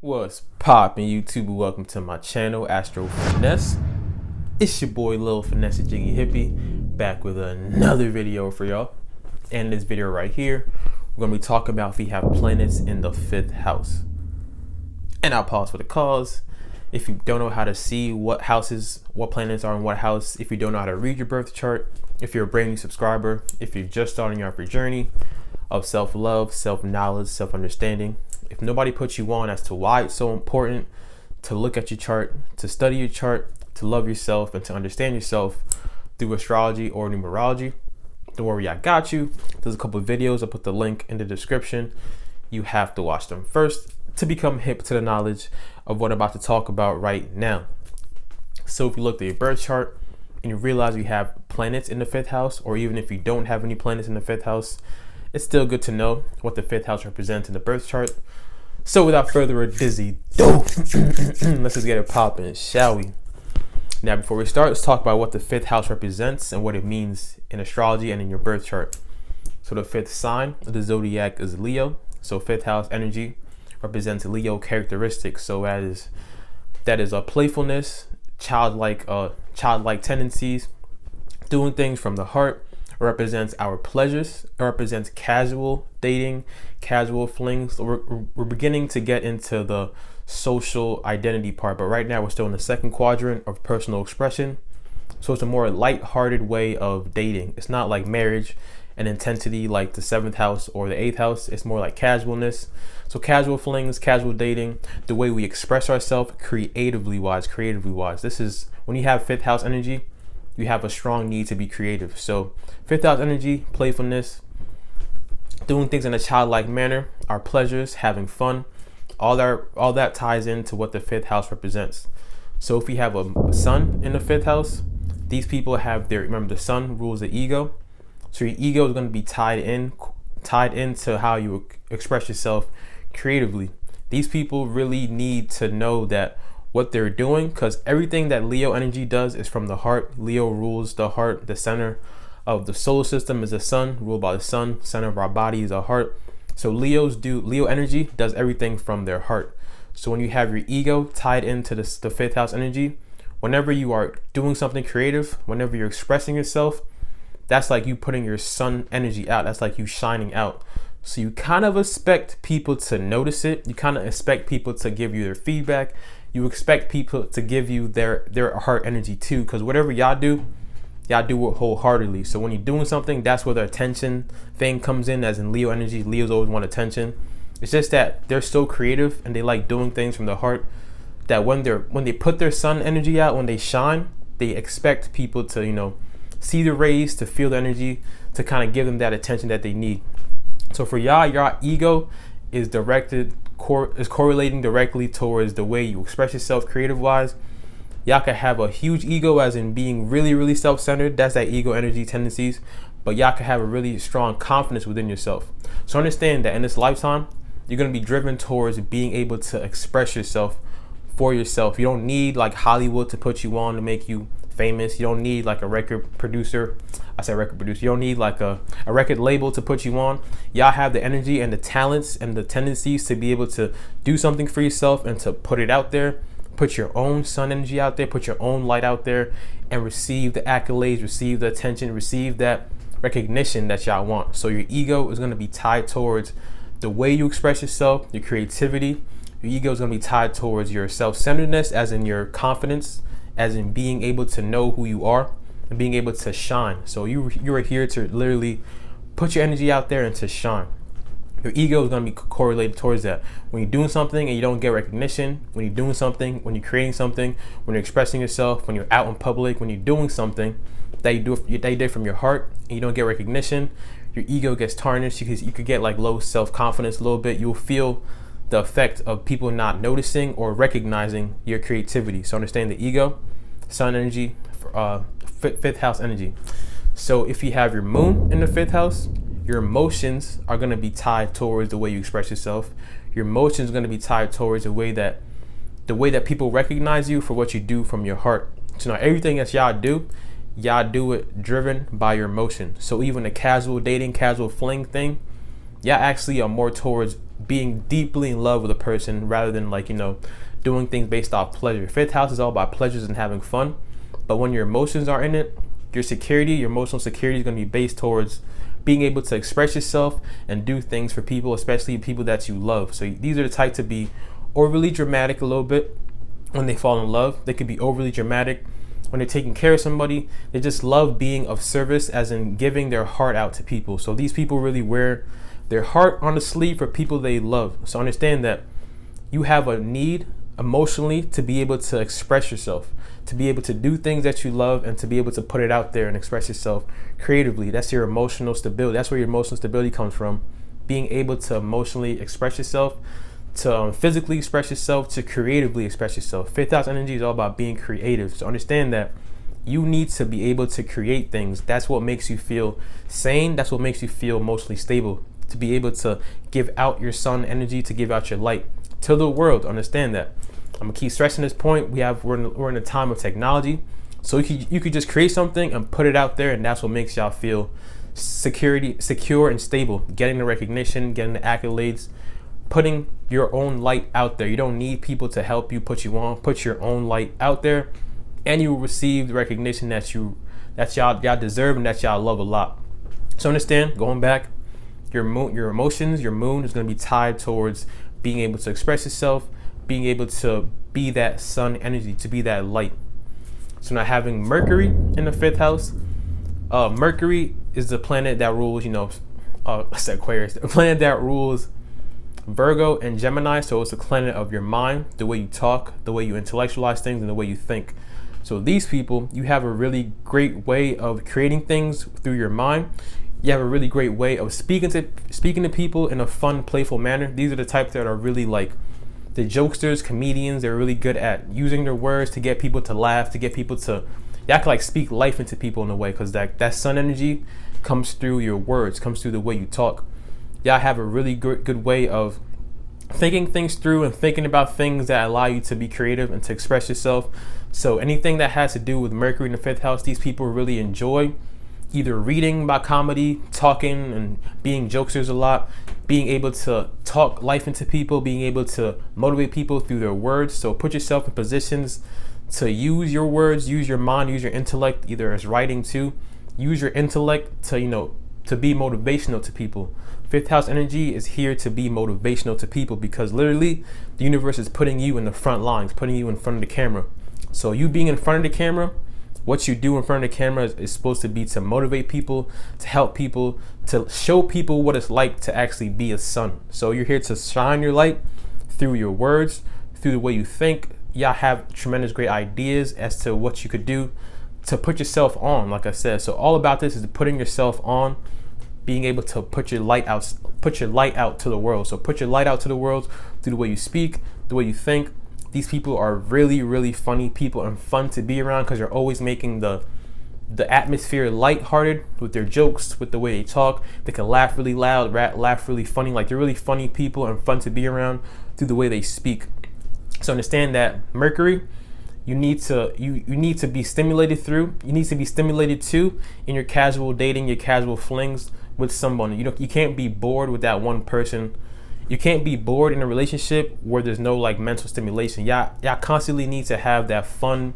What's poppin' YouTube? Welcome to my channel, Astro Finesse. It's your boy Lil Finesse Jiggy Hippie, back with another video for y'all. And in this video right here, we're gonna be talking about if we have planets in the 5th house. And I'll pause for the cause. If you don't know how to see what planets are in what house, if you don't know how to read your birth chart, if you're a brand new subscriber, if you're just starting your journey of self-love, self-knowledge, self-understanding, if nobody puts you on as to why it's so important to look at your chart, to study your chart, to love yourself, and to understand yourself through astrology or numerology, don't worry, I got you. There's a couple of videos. I'll put the link in the description. You have to watch them first to become hip to the knowledge of what I'm about to talk about right now. So if you look at your birth chart and you realize you have planets in the 5th house, or even if you don't have any planets in the 5th house, it's still good to know what the 5th house represents in the birth chart. So without further ado, let's just get it popping, shall we? Now, before we start, let's talk about what the 5th house represents and what it means in astrology and in your birth chart. So the 5th sign of the zodiac is Leo. So 5th house energy represents Leo characteristics. So that is a playfulness, childlike tendencies, doing things from the heart. It represents our pleasures. It represents casual dating, casual flings. So we're beginning to get into the social identity part, but right now we're still in the 2nd quadrant of personal expression. So it's a more light-hearted way of dating. It's not like marriage and intensity like the 7th house or the 8th house. It's more like casualness. So casual flings, casual dating, the way we express ourselves creatively wise. This is when you have 5th house energy, you have a strong need to be creative. So 5th house energy, playfulness, doing things in a childlike manner, our pleasures, having fun, all that ties into what the 5th house represents. So if you have a sun in the 5th house, these people have remember the sun rules the ego. So your ego is going to be tied into how you express yourself creatively. These people really need to know that what they're doing, because everything that Leo energy does is from the heart. Leo rules the heart. The center of the solar system is the sun, ruled by the sun. Center of our body is our heart. So Leo energy does everything from their heart. So when you have your ego tied into the 5th house energy, whenever you are doing something creative, whenever you're expressing yourself, that's like you putting your sun energy out. That's like you shining out. So you kind of expect people to notice it. You kind of expect people to give you their feedback. You expect people to give you their heart energy too, because whatever y'all do it wholeheartedly. So when you're doing something, that's where the attention thing comes in, as in Leo energy. Leos always want attention. It's just that they're so creative and they like doing things from the heart that when they put their sun energy out, when they shine, they expect people to, see the rays, to feel the energy, to kind of give them that attention that they need. So for y'all, your ego is correlating directly towards the way you express yourself creative wise. Y'all can have a huge ego, as in being really, really self-centered. That's that ego energy tendencies. But y'all can have a really strong confidence within yourself. So understand that in this lifetime, you're going to be driven towards being able to express yourself for yourself. You don't need like Hollywood to put you on to make you famous. You don't need like a record producer. You don't need like a record label to put you on. Y'all have the energy and the talents and the tendencies to be able to do something for yourself and to put it out there. Put your own sun energy out there, put your own light out there, and receive the accolades, receive the attention, receive that recognition that y'all want. So your ego is going to be tied towards the way you express yourself, your creativity. Your ego is going to be tied towards your self-centeredness, as in your confidence, as in being able to know who you are and being able to shine. So you are here to literally put your energy out there and to shine. Your ego is going to be correlated towards that. When you're doing something and you don't get recognition, when you're doing something, when you're creating something, when you're expressing yourself, when you're out in public, when you're doing something that you do from your heart and you don't get recognition, your ego gets tarnished because you could get like low self-confidence a little bit. You'll feel the effect of people not noticing or recognizing your creativity. So understand the ego, sun energy, 5th house energy. So if you have your moon in the 5th house, your emotions are going to be tied towards the way you express yourself. Your emotions are going to be tied towards the way that people recognize you for what you do from your heart. So now everything that y'all do it driven by your emotion. So even the casual dating, casual fling thing, y'all actually are more towards being deeply in love with a person rather than like, doing things based off pleasure. Fifth house is all about pleasures and having fun. But when your emotions are in it, your emotional security is going to be based towards being able to express yourself and do things for people, especially people that you love. So these are the type to be overly dramatic a little bit when they fall in love. They could be overly dramatic when they're taking care of somebody. They just love being of service, as in giving their heart out to people. So these people really wear their heart on the sleeve for people they love. So understand that you have a need emotionally to be able to express yourself, to be able to do things that you love, and to be able to put it out there and express yourself creatively. That's your emotional stability. That's where your emotional stability comes from. Being able to emotionally express yourself, to physically express yourself, to creatively express yourself. Fifth house energy is all about being creative. So understand that you need to be able to create things. That's what makes you feel sane. That's what makes you feel emotionally stable. To be able to give out your sun energy, to give out your light to the world. Understand that. I'm gonna keep stressing this point. We're in a time of technology, so you could just create something and put it out there, and that's what makes y'all feel secure and stable. Getting the recognition, getting the accolades, putting your own light out there. You don't need people to help you put you on. Put your own light out there, and you will receive the recognition that y'all deserve and that y'all love a lot. So understand, going back, your emotions, your moon is going to be tied towards being able to express yourself, being able to be that sun energy, to be that light. So now having Mercury in the fifth house, Mercury is the planet that rules, I said Aquarius, the planet that rules Virgo and Gemini. So it's the planet of your mind, the way you talk, the way you intellectualize things, and the way you think. So these people, you have a really great way of creating things through your mind. You have a really great way of speaking to people in a fun, playful manner. These are the types that are really like the jokesters, comedians. They're really good at using their words to get people to laugh, to get people to, y'all can like speak life into people in a way, because that sun energy comes through your words, comes through the way you talk. Y'all have a really good way of thinking things through and thinking about things that allow you to be creative and to express yourself. So anything that has to do with Mercury in the fifth house, these people really enjoy either reading about comedy, talking and being jokesters a lot, being able to talk life into people, being able to motivate people through their words. So put yourself in positions to use your words, use your mind, use your intellect, either as writing too. Use your intellect to be motivational to people. Fifth house energy is here to be motivational to people, because literally the universe is putting you in the front lines, putting you in front of the camera. So you being in front of the camera, what you do in front of the camera is supposed to be to motivate people, to help people, to show people what it's like to actually be a sun. So you're here to shine your light through your words, through the way you think. Y'all have tremendous great ideas as to what you could do to put yourself on, like I said. So all about this is putting yourself on, being able to put your light out to the world. So put your light out to the world through the way you speak, the way you think. These people are really, really funny people and fun to be around, because they're always making the atmosphere lighthearted with their jokes, with the way they talk. They can laugh really loud, laugh really funny. Like, they're really funny people and fun to be around through the way they speak. So understand that Mercury, you need to be stimulated through. You need to be stimulated too in your casual dating, your casual flings with someone. You can't be bored with that one person. You can't be bored in a relationship where there's no like mental stimulation. Y'all constantly need to have that fun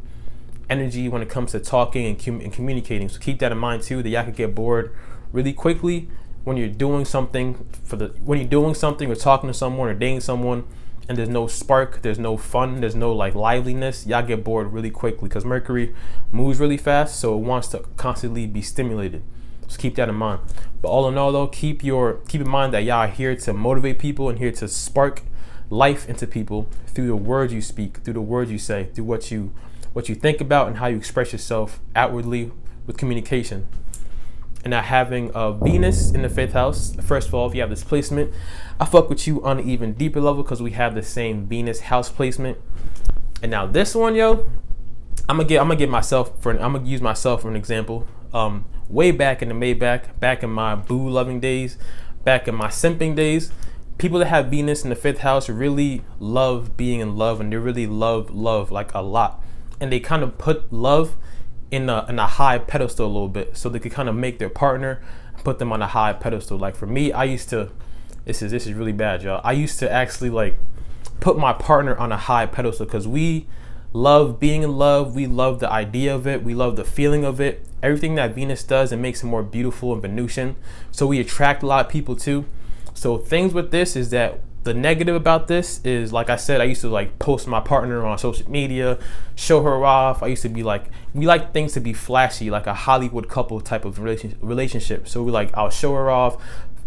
energy when it comes to talking and communicating. So keep that in mind too, that y'all could get bored really quickly when you're doing something or talking to someone or dating someone, and there's no spark, there's no fun, there's no like liveliness. Y'all get bored really quickly, because Mercury moves really fast, so it wants to constantly be stimulated. So keep that in mind. But all in all though, keep in mind that y'all are here to motivate people and here to spark life into people through the words you speak, through the words you say, through what you think about and how you express yourself outwardly with communication. And now having Venus in the fifth house, first of all, if you have this placement, I fuck with you on an even deeper level, because we have the same Venus house placement. And now this one, yo, I'm gonna use myself for an example. Way back in the Maybach, back in my boo loving days, back in my simping days, people that have Venus in the fifth house really love being in love, and they really love like a lot. And they kind of put love in a high pedestal a little bit, so they could kind of make their partner, put them on a high pedestal. Like for me, I used to This is really bad, y'all. I used to actually like put my partner on a high pedestal because we love being in love. We love the idea of it. We love the feeling of it. Everything that Venus does, it makes it more beautiful and Venusian. So we attract a lot of people too. So things with this is that the negative about this is, like I said, I used to like post my partner on social media, show her off. I used to be like, we like things to be flashy, like a Hollywood couple type of relationship. So we like, I'll show her off.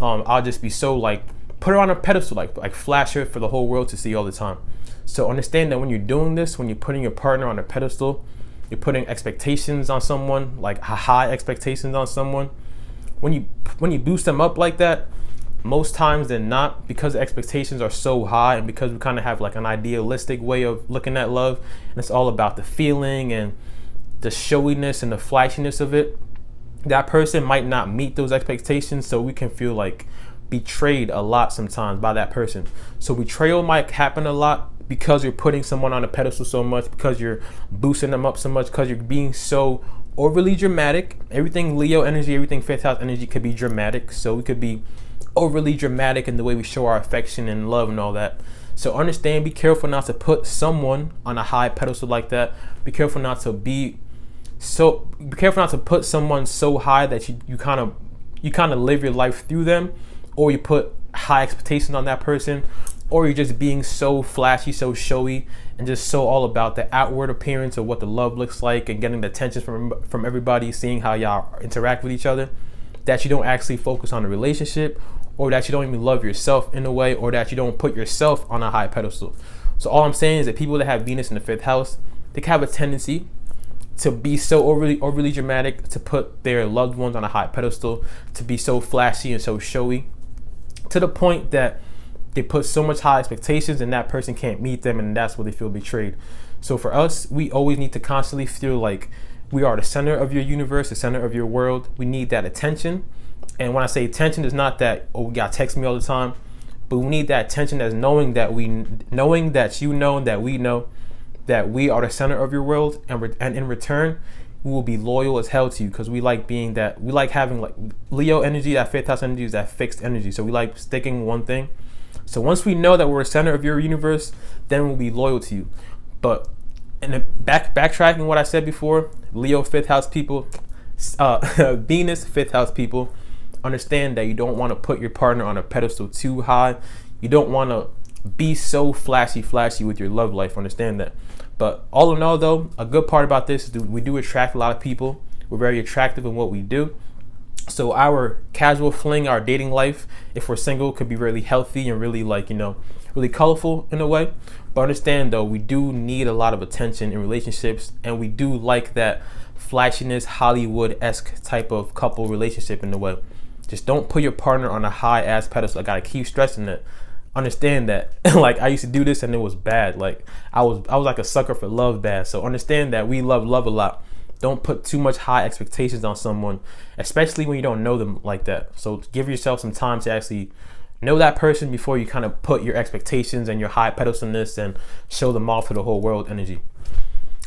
I'll just be so like, put her on a pedestal, like flash her for the whole world to see all the time. So understand that when you're doing this, when you're putting your partner on a pedestal, you're putting expectations on someone, like high expectations on someone. When you boost them up like that, most times than not, because the expectations are so high and because we kind of have like an idealistic way of looking at love, and it's all about the feeling and the showiness and the flashiness of it, that person might not meet those expectations. So we can feel like betrayed a lot sometimes by that person. So betrayal might happen a lot because you're putting someone on a pedestal so much, because you're boosting them up so much, because you're being so overly dramatic. Everything Leo energy, everything fifth house energy could be dramatic. So we could be overly dramatic in the way we show our affection and love and all that. So understand, be careful not to put someone on a high pedestal like that. Be careful not to put someone so high that you kind of live your life through them, or you put high expectations on that person, or you're just being so flashy, so showy, and just so all about the outward appearance of what the love looks like and getting the attention from everybody, seeing how y'all interact with each other, that you don't actually focus on the relationship, or that you don't even love yourself in a way, or that you don't put yourself on a high pedestal. So all I'm saying is that people that have Venus in the fifth house, they can have a tendency to be so overly dramatic, to put their loved ones on a high pedestal, to be so flashy and so showy, to the point that they put so much high expectations and that person can't meet them, and that's where they feel betrayed. So for us, we always need to constantly feel like we are the center of your universe, the center of your world. We need that attention. And when I say attention, it's not that, oh, you gotta text me all the time, but we need that attention as knowing that we know that we are the center of your world, and in return, we will be loyal as hell to you, because we like having like Leo energy. That fifth house energy is that fixed energy. So we like sticking with one thing. So once we know that we're the center of your universe, then we'll be loyal to you. But backtracking what I said before, Leo fifth house people, Venus fifth house people, understand that you don't want to put your partner on a pedestal too high. You don't want to be so flashy with your love life. Understand that. But all in all, though, a good part about this is we do attract a lot of people. We're very attractive in what we do. So our casual fling, our dating life, if we're single, could be really healthy and really really colorful in a way. But understand though, we do need a lot of attention in relationships, and we do like that flashiness, Hollywood-esque type of couple relationship in a way. Just don't put your partner on a high ass pedestal. I gotta keep stressing that. Understand that. Like I used to do this and it was bad. Like I was like a sucker for love bad. So understand that we love a lot. Don't put too much high expectations on someone, especially when you don't know them like that. So give yourself some time to actually know that person before you kind of put your expectations and your high pedestalness and show them off to the whole world energy.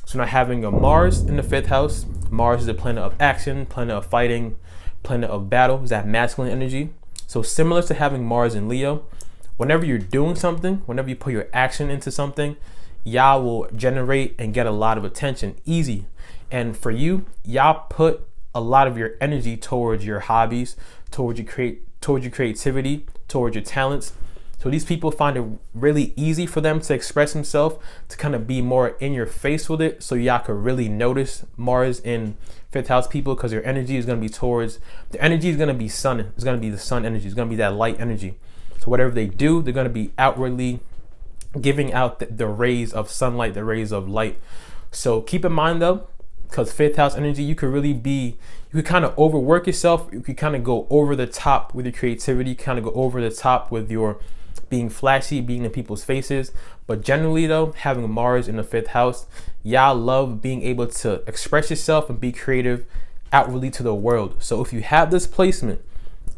So now having a Mars in the fifth house, Mars is a planet of action, planet of fighting, planet of battle, is that masculine energy. So similar to having Mars in Leo, whenever you're doing something, whenever you put your action into something, y'all will generate and get a lot of attention easy. And for you, y'all put a lot of your energy towards your hobbies, towards your creativity, towards your talents. So these people find it really easy for them to express themselves, to kind of be more in your face with it. So y'all could really notice Mars in fifth house people, because their energy is going to be sun. It's going to be the sun energy. It's going to be that light energy. So whatever they do, they're going to be outwardly giving out the rays of sunlight, the rays of light. So keep in mind though, because fifth house energy, you could kind of overwork yourself. You could kind of go over the top with your creativity, kind of go over the top with your being flashy, being in people's faces. But generally though, having Mars in the fifth house, y'all love being able to express yourself and be creative outwardly to the world. So if you have this placement,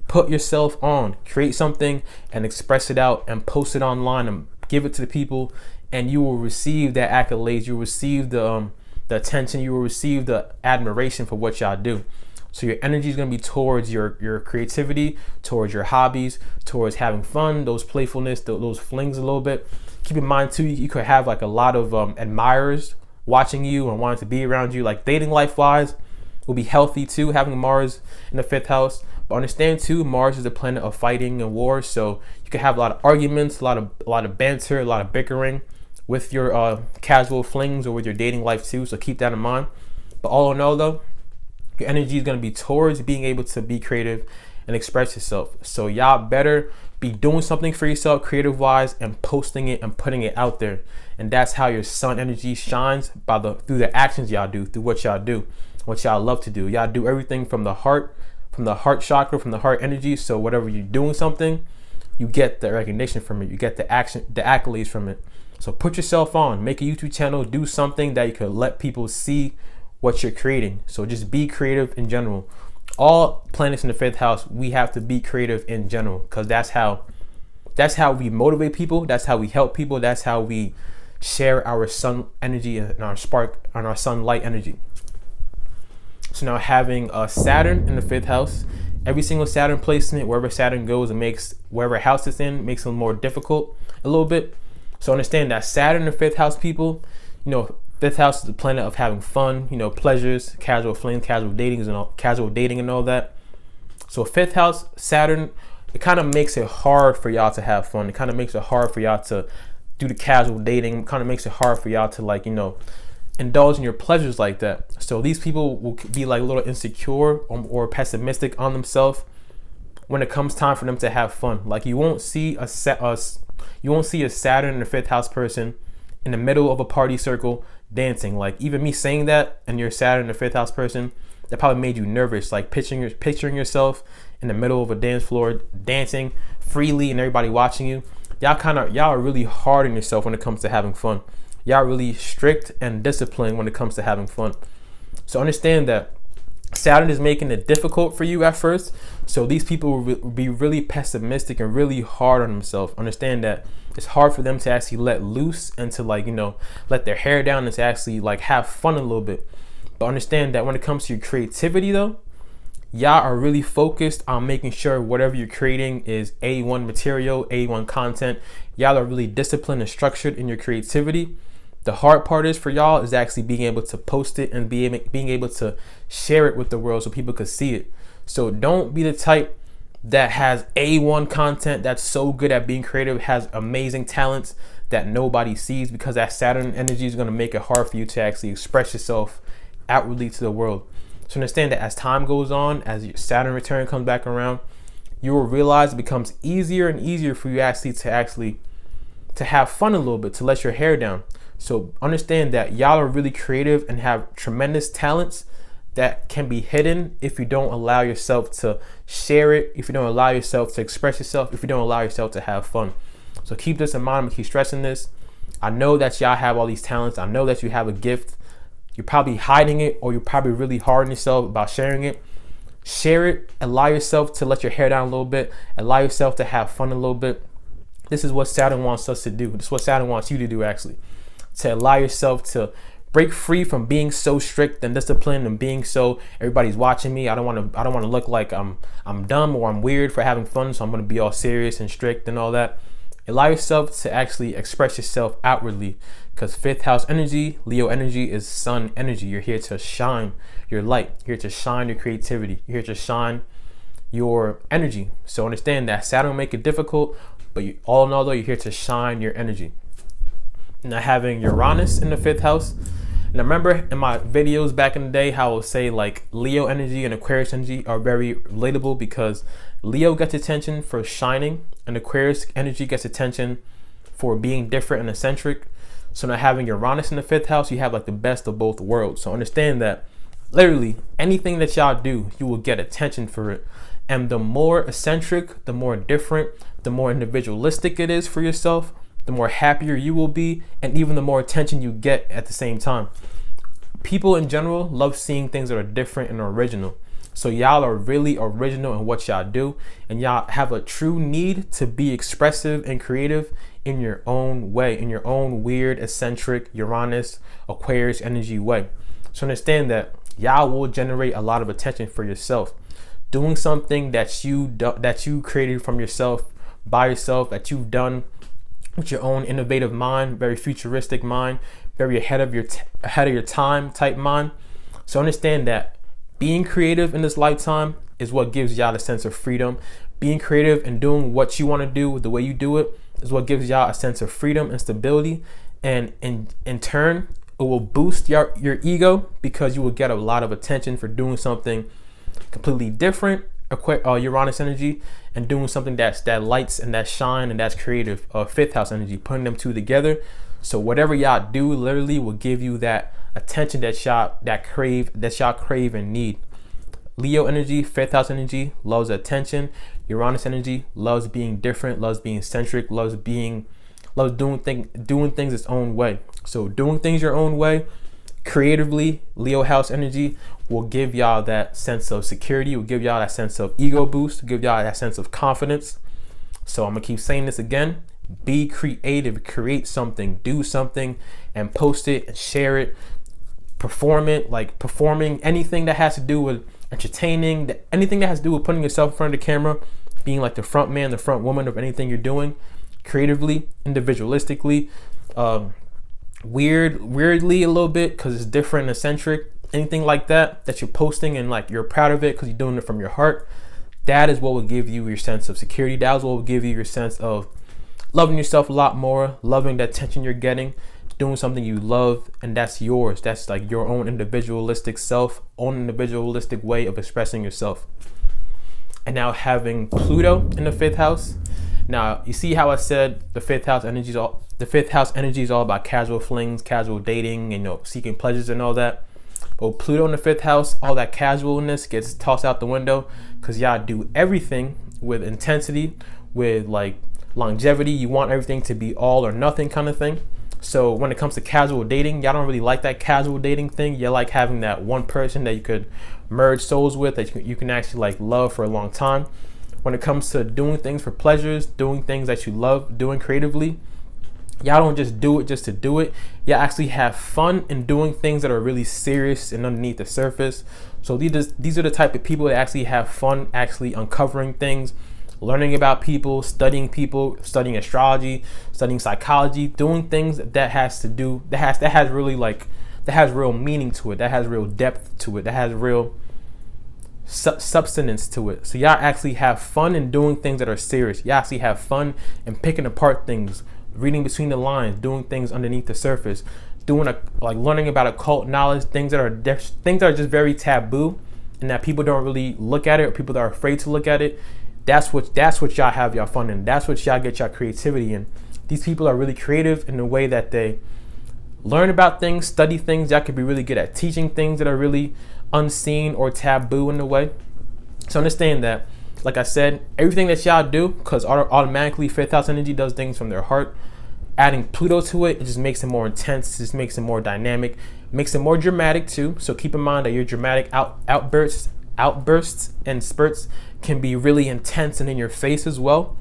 put yourself on, create something and express it out and post it online and give it to the people, and you will receive that accolades. You will receive the attention. You will receive the admiration for what y'all do. So your energy is going to be towards your creativity, towards your hobbies, towards having fun, those playfulness, those flings a little bit. Keep in mind too, you could have like a lot of admirers watching you and wanting to be around you. Like dating life wise will be healthy too, having Mars in the 5th house. But understand too, Mars is a planet of fighting and war, so you could have a lot of arguments, a lot of banter, a lot of bickering with your casual flings or with your dating life too. So keep that in mind. But all in all though, your energy is going to be towards being able to be creative and express yourself. So y'all better be doing something for yourself creative wise and posting it and putting it out there. And that's how your sun energy shines, through the actions y'all do, through what y'all do, what y'all love to do. Y'all do everything from the heart chakra, from the heart energy. So whatever you're doing something, you get the recognition from it. You get the action, the accolades from it. So put yourself on, make a YouTube channel, do something that you can let people see what you're creating. So just be creative in general. All planets in the 5th house, we have to be creative in general, because that's how we motivate people. That's how we help people. That's how we share our sun energy and our spark and our sunlight energy. So now having Saturn in the 5th house, every single Saturn placement, wherever Saturn goes, it makes wherever house it's in, makes it more difficult a little bit. So understand that Saturn in the 5th house, people, 5th house is the planet of having fun, pleasures, casual flings, casual dating and all that. So 5th house, Saturn, it kind of makes it hard for y'all to have fun. It kind of makes it hard for y'all to do the casual dating. It kind of makes it hard for y'all to indulge in your pleasures like that. So these people will be like a little insecure or pessimistic on themselves when it comes time for them to have fun. Like you won't see a Saturn in the 5th house person in the middle of a party circle dancing. Like even me saying that, and you're Saturn in the 5th house person, that probably made you nervous. Like picturing yourself in the middle of a dance floor dancing freely and everybody watching you. Y'all are really hard on yourself when it comes to having fun. Y'all really strict and disciplined when it comes to having fun. So understand that Saturn is making it difficult for you at first. So these people will be really pessimistic and really hard on themselves. Understand that it's hard for them to actually let loose and to let their hair down and to actually have fun a little bit. But understand that when it comes to your creativity though, y'all are really focused on making sure whatever you're creating is A1 material, A1 content. Y'all are really disciplined and structured in your creativity. The hard part is for y'all is actually being able to post it and being able to share it with the world so people could see it. So don't be the type that has A1 content that's so good at being creative, has amazing talents that nobody sees, because that Saturn energy is going to make it hard for you to actually express yourself outwardly to the world. So understand that as time goes on, as your Saturn return comes back around, you will realize it becomes easier and easier for you to have fun a little bit, to let your hair down. So understand that y'all are really creative and have tremendous talents that can be hidden if you don't allow yourself to share it, if you don't allow yourself to express yourself, if you don't allow yourself to have fun. So keep this in mind and keep stressing this. I know that y'all have all these talents. I know that you have a gift. You're probably hiding it, or you're probably really hard on yourself about sharing it. Share it. Allow yourself to let your hair down a little bit. Allow yourself to have fun a little bit. This is what Saturn wants us to do. This is what Saturn wants you to do, actually. To allow yourself to break free from being so strict and disciplined and being so everybody's watching me. I don't want to look like I'm dumb or I'm weird for having fun, so I'm going to be all serious and strict and all that. Allow yourself to actually express yourself outwardly, because 5th house energy, Leo energy, is sun energy. You're here to shine your light. You're here to shine your creativity. You're here to shine your energy. So understand that Saturn will make it difficult, but all in all though, you're here to shine your energy. Now having Uranus in the 5th house. And I remember in my videos back in the day how I would say Leo energy and Aquarius energy are very relatable, because Leo gets attention for shining and Aquarius energy gets attention for being different and eccentric. So now having Uranus in the 5th house, you have the best of both worlds. So understand that literally anything that y'all do, you will get attention for it. And the more eccentric, the more different, the more individualistic it is for yourself, the more happier you will be, and even the more attention you get at the same time. People in general love seeing things that are different and original. So y'all are really original in what y'all do, and y'all have a true need to be expressive and creative in your own way, in your own weird, eccentric, Uranus, Aquarius energy way. So understand that y'all will generate a lot of attention for yourself. Doing something that you created from yourself, by yourself, that you've done with your own innovative mind, very futuristic mind, very ahead of your time type mind. So understand that being creative in this lifetime is what gives y'all a sense of freedom. Being creative and doing what you want to do the way you do it is what gives y'all a sense of freedom and stability. And in turn, it will boost your ego, because you will get a lot of attention for doing something completely different, Uranus energy, and doing something that lights and that shine and that's creative, fifth house energy, putting them two together. So whatever y'all do literally will give you that attention that y'all crave and need. Leo energy, fifth house energy, loves attention. Uranus energy loves being different, loves being centric, loves doing things its own way. So doing things your own way, creatively, Leo house energy will give y'all that sense of security, will give y'all that sense of ego boost, give y'all that sense of confidence. So I'm gonna keep saying this again. Be creative, create something, do something, and post it and share it. Perform it, like performing anything that has to do with entertaining, anything that has to do with putting yourself in front of the camera, being like the front man, the front woman of anything you're doing, creatively, individualistically, weirdly a little bit, because it's different and eccentric. Anything like that you're posting and like you're proud of it because you're doing it from your heart, that is what will give you your sense of security. That is what will give you your sense of loving yourself a lot more, loving the attention you're getting, doing something you love, and that's yours. That's like your own individualistic self, own individualistic way of expressing yourself. And now having Pluto in the fifth house. Now you see how I said the fifth house energy is all about casual flings, casual dating, and seeking pleasures and all that. But Pluto in the fifth house, all that casualness gets tossed out the window, because y'all do everything with intensity, with like longevity. You want everything to be all or nothing kind of thing. So when it comes to casual dating, y'all don't really like that casual dating thing. You like having that one person that you could merge souls with, that you can actually like love for a long time. When it comes to doing things for pleasures, doing things that you love doing creatively, y'all don't just do it just to do it. Y'all actually have fun in doing things that are really serious and underneath the surface. So these are the type of people that actually have fun actually uncovering things, learning about people, studying astrology, studying psychology, doing things that has real meaning to it, that has real depth to it, that has real substance to it. So y'all actually have fun in doing things that are serious. Y'all actually have fun in picking apart things, reading between the lines, doing things underneath the surface, learning about occult knowledge, things that are just very taboo, and that people don't really look at it, or people that are afraid to look at it. That's what y'all have y'all fun in. That's what y'all get y'all creativity in. These people are really creative in the way that they learn about things, study things. Y'all could be really good at teaching things that are really unseen or taboo in a way. So understand that, like I said, everything that y'all do, because automatically fifth house energy does things from their heart. Adding Pluto to it just makes it more intense, just makes it more dynamic, makes it more dramatic too. So keep in mind that your dramatic outbursts and spurts can be really intense and in your face as well.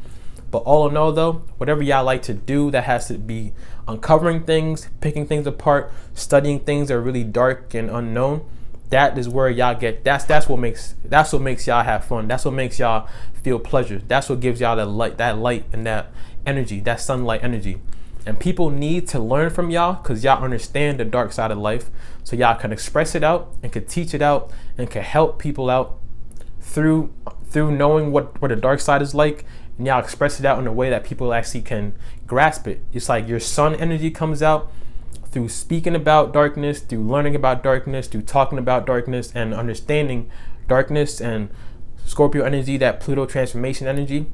But all in all though, whatever y'all like to do, that has to be uncovering things, picking things apart, studying things that are really dark and unknown. That is where y'all get, that's what makes y'all have fun. That's what makes y'all feel pleasure. That's what gives y'all that light and that energy, that sunlight energy. And people need to learn from y'all, because y'all understand the dark side of life. So y'all can express it out and can teach it out and can help people out through knowing what the dark side is like. And y'all express it out in a way that people actually can grasp it. It's like your sun energy comes out through speaking about darkness, through learning about darkness, through talking about darkness and understanding darkness. And Scorpio energy, that Pluto transformation energy,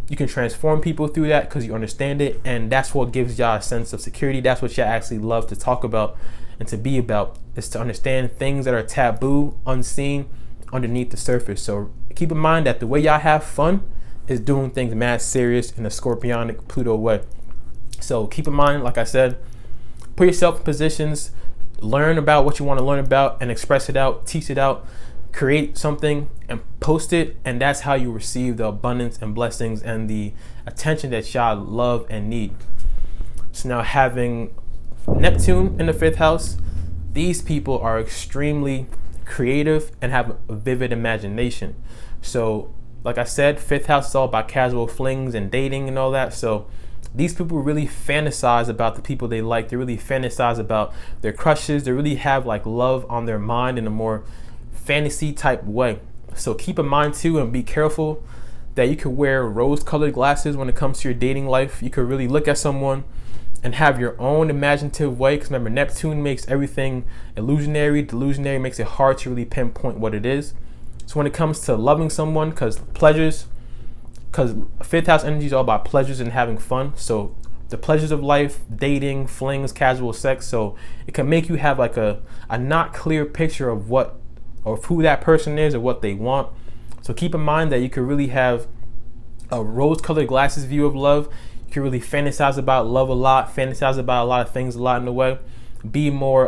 you can transform people through that because you understand it, and that's what gives y'all a sense of security. That's what y'all actually love to talk about and to be about, is to understand things that are taboo, unseen, underneath the surface. So keep in mind that the way y'all have fun is doing things mad serious in a Scorpionic Pluto way. So keep in mind, like I said, put yourself in positions, learn about what you want to learn about and express it out, teach it out, create something and post it, and that's how you receive the abundance and blessings and the attention that y'all love and need. So now having Neptune in the fifth house, these people are extremely creative, and have a vivid imagination. So like I said, fifth house is all about casual flings and dating and all that. So these people really fantasize about the people they like. They really fantasize about their crushes. They really have like love on their mind in a more fantasy type way. So keep in mind too, and be careful that you could wear rose-colored glasses when it comes to your dating life. You could really look at someone and have your own imaginative way, because remember, Neptune makes everything illusionary. Delusionary makes it hard to really pinpoint what it is. So when it comes to loving someone, because fifth house energy is all about pleasures and having fun. So the pleasures of life, dating, flings, casual sex. So it can make you have like a not clear picture of who that person is or what they want. So keep in mind that you could really have a rose-colored glasses view of love. You can really fantasize about love a lot, fantasize about a lot of things a lot in the way. Be more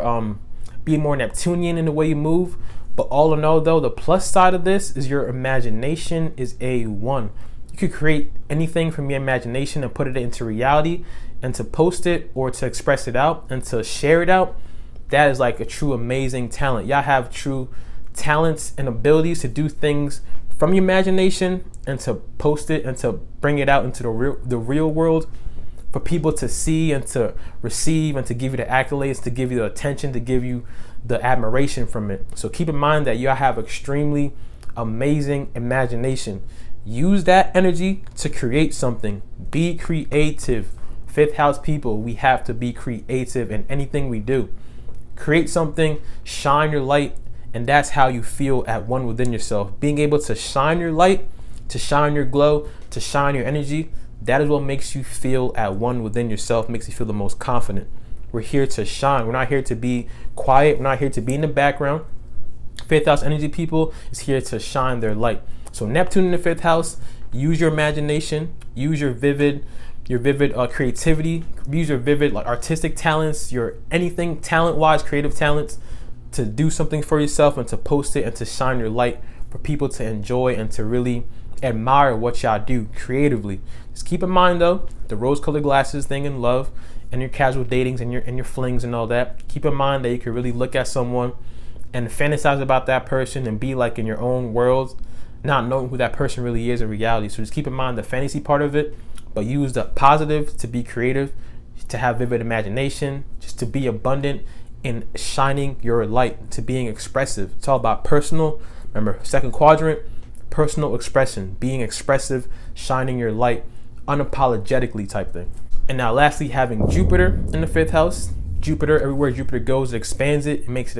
Neptunian in the way you move. But all in all, though, the plus side of this is your imagination is A1. You could create anything from your imagination and put it into reality, and to post it or to express it out and to share it out. That is like a true amazing talent. Y'all have true talents and abilities to do things from your imagination and to post it and to bring it out into the real world for people to see and to receive and to give you the accolades, to give you the attention, to give you the admiration from it. So keep in mind that you have extremely amazing imagination. Use that energy to create something. Be creative. Fifth house people, we have to be creative in anything we do. Create something, shine your light, and that's how you feel at one within yourself. Being able to shine your light, to shine your glow, to shine your energy, that is what makes you feel at one within yourself, makes you feel the most confident. We're here to shine. We're not here to be quiet. We're not here to be in the background. Fifth house energy people is here to shine their light. So Neptune in the fifth house, use your imagination, use your vivid creativity, use your vivid like artistic talents, your anything talent-wise, creative talents, to do something for yourself and to post it and to shine your light for people to enjoy and to really admire what y'all do creatively. Just keep in mind though, the rose-colored glasses thing in love and your casual datings and your flings and all that. Keep in mind that you can really look at someone and fantasize about that person and be like in your own world, not knowing who that person really is in reality. So just keep in mind the fantasy part of it, but use the positive to be creative, to have vivid imagination, just to be abundant in shining your light, to being expressive. It's all about personal. Remember, second quadrant, personal expression, being expressive, shining your light, unapologetically type thing. And now lastly, having Jupiter in the fifth house. Jupiter, everywhere Jupiter goes, it expands it, it makes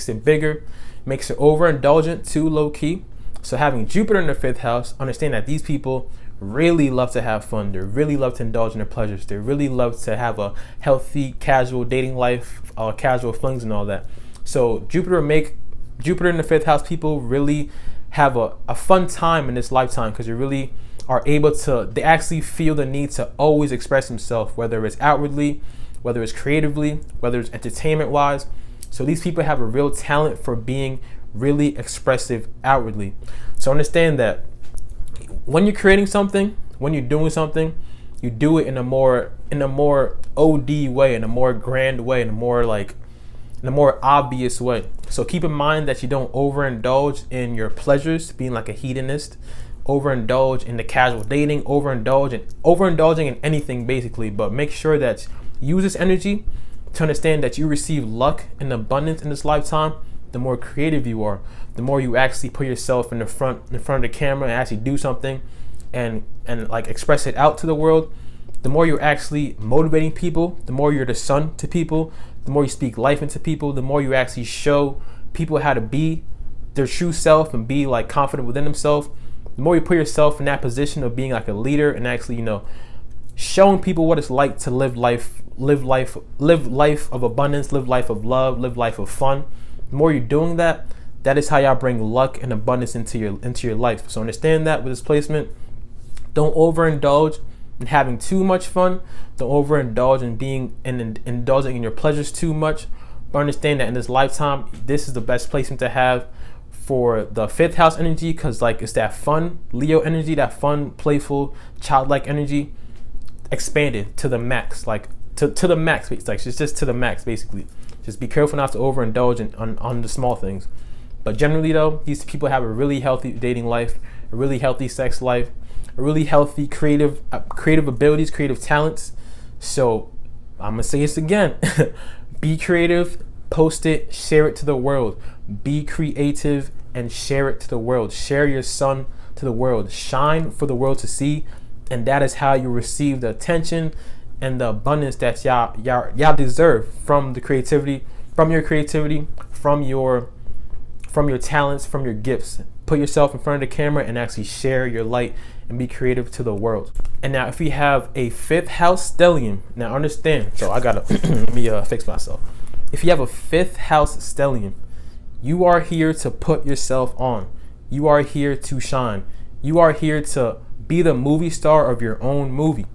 it bigger, makes it overindulgent, too low key. So having Jupiter in the fifth house, understand that these people really love to have fun. They really love to indulge in their pleasures. They really love to have a healthy, casual dating life, casual flings and all that. So Jupiter in the fifth house people really have a fun time in this lifetime, because they really are able to, they actually feel the need to always express themselves, whether it's outwardly, whether it's creatively, whether it's entertainment wise. So these people have a real talent for being really expressive outwardly. So understand that when you're creating something, when you're doing something, you do it in a more OD way, in a more grand way, in a more obvious way. So keep in mind that you don't overindulge in your pleasures, being like a hedonist, overindulge in the casual dating, overindulging in anything basically, but make sure that you use this energy to understand that you receive luck and abundance in this lifetime. The more creative you are, the more you actually put yourself in front of the camera and actually do something and like express it out to the world, the more you're actually motivating people, the more you're the sun to people, the more you speak life into people, the more you actually show people how to be their true self and be like confident within themselves. The more you put yourself in that position of being like a leader and actually, showing people what it's like to live life of abundance, live life of love, live life of fun. The more you're doing that, that is how y'all bring luck and abundance into your life. So understand that with this placement. Don't overindulge in having too much fun. Don't overindulge in being and indulging in your pleasures too much. But understand that in this lifetime, this is the best placement to have for the fifth house energy, because like it's that fun Leo energy, that fun, playful, childlike energy expanded to the max, like to the max. Like it's just to the max basically. Just be careful not to overindulge on the small things. But generally though, these people have a really healthy dating life, a really healthy sex life, a really healthy creative abilities, creative talents. So I'm gonna say this again. Be creative, post it, share it to the world. Be creative and share it to the world. Share your sun to the world. Shine for the world to see, and that is how you receive the attention and the abundance that y'all deserve from the creativity, from your creativity, from your talents, from your gifts. Put yourself in front of the camera and actually share your light and be creative to the world. And now if you have a 5th house stellium, now understand, so I gotta let me fix myself. If you have a 5th house stellium, you are here to put yourself on. You are here to shine. You are here to be the movie star of your own movie.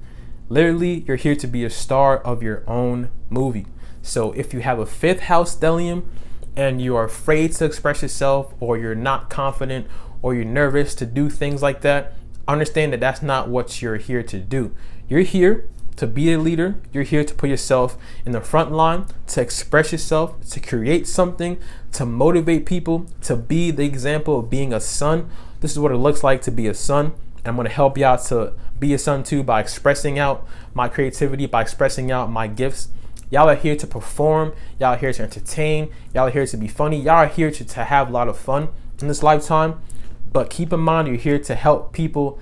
Literally, you're here to be a star of your own movie. So if you have a 5th house stellium and you are afraid to express yourself, or you're not confident, or you're nervous to do things like that, understand that that's not what you're here to do. You're here to be a leader. You're here to put yourself in the front line, to express yourself, to create something, to motivate people, to be the example of being a son. This is what it looks like to be a son. And I'm going to help you out to be a son too by expressing out my creativity, by expressing out my gifts. Y'all are here to perform. Y'all are here to entertain. Y'all are here to be funny. Y'all are here to have a lot of fun in this lifetime. But keep in mind, you're here to help people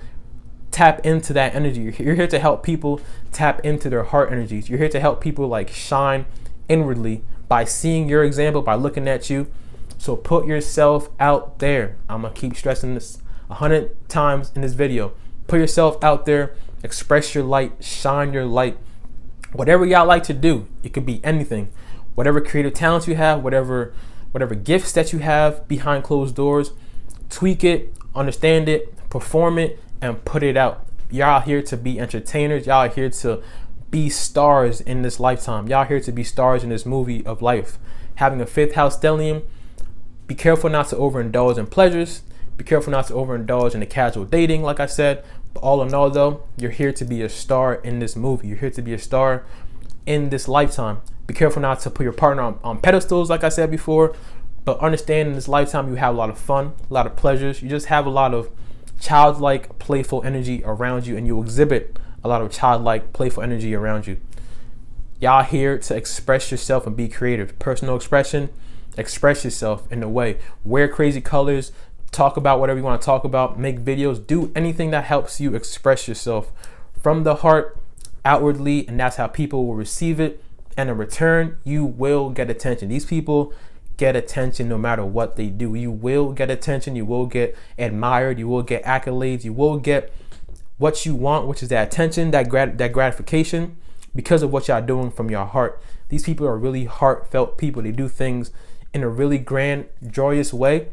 tap into that energy. You're here to help people tap into their heart energies. You're here to help people like shine inwardly by seeing your example, by looking at you. So put yourself out there. I'm going to keep stressing this 100 times in this video. Put yourself out there. Express your light. Shine your light. Whatever y'all like to do, it could be anything. Whatever creative talents you have, whatever gifts that you have behind closed doors, tweak it, understand it, perform it, and put it out. Y'all here to be entertainers. Y'all are here to be stars in this lifetime. Y'all here to be stars in this movie of life. Having a 5th house stellium, be careful not to overindulge in pleasures. Be careful not to overindulge in the casual dating, like I said. But all in all, though, you're here to be a star in this movie. You're here to be a star in this lifetime. Be careful not to put your partner on pedestals, like I said before. But understand in this lifetime, you have a lot of fun, a lot of pleasures. You just have a lot of childlike, playful energy around you, and you exhibit a lot of childlike, playful energy around you. Y'all here to express yourself and be creative. Personal expression, express yourself in a way. Wear crazy colors. Talk about whatever you want to talk about. Make videos. Do anything that helps you express yourself from the heart outwardly, and that's how people will receive it. And in return, you will get attention. These people get attention no matter what they do. You will get attention. You will get admired. You will get accolades. You will get what you want, which is that attention, that gratification, because of what y'all doing from your heart. These people are really heartfelt people. They do things in a really grand, joyous way.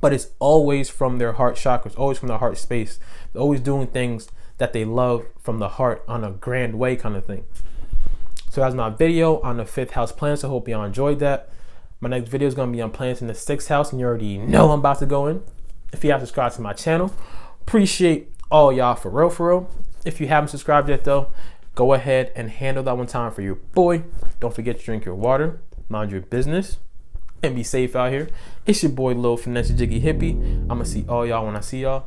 But it's always from their heart chakras, always from their heart space. They're always doing things that they love from the heart on a grand way kind of thing. So that's my video on the 5th house planets. I hope y'all enjoyed that. My next video is going to be on planets in the 6th house, and you already know I'm about to go in. If you have subscribed to my channel, appreciate all y'all for real. If you haven't subscribed yet though, go ahead and handle that one time for your boy. Don't forget to drink your water, mind your business, and be safe out here. It's your boy Lil Finesse Jiggy Hippie. I'm gonna see all y'all when I see y'all.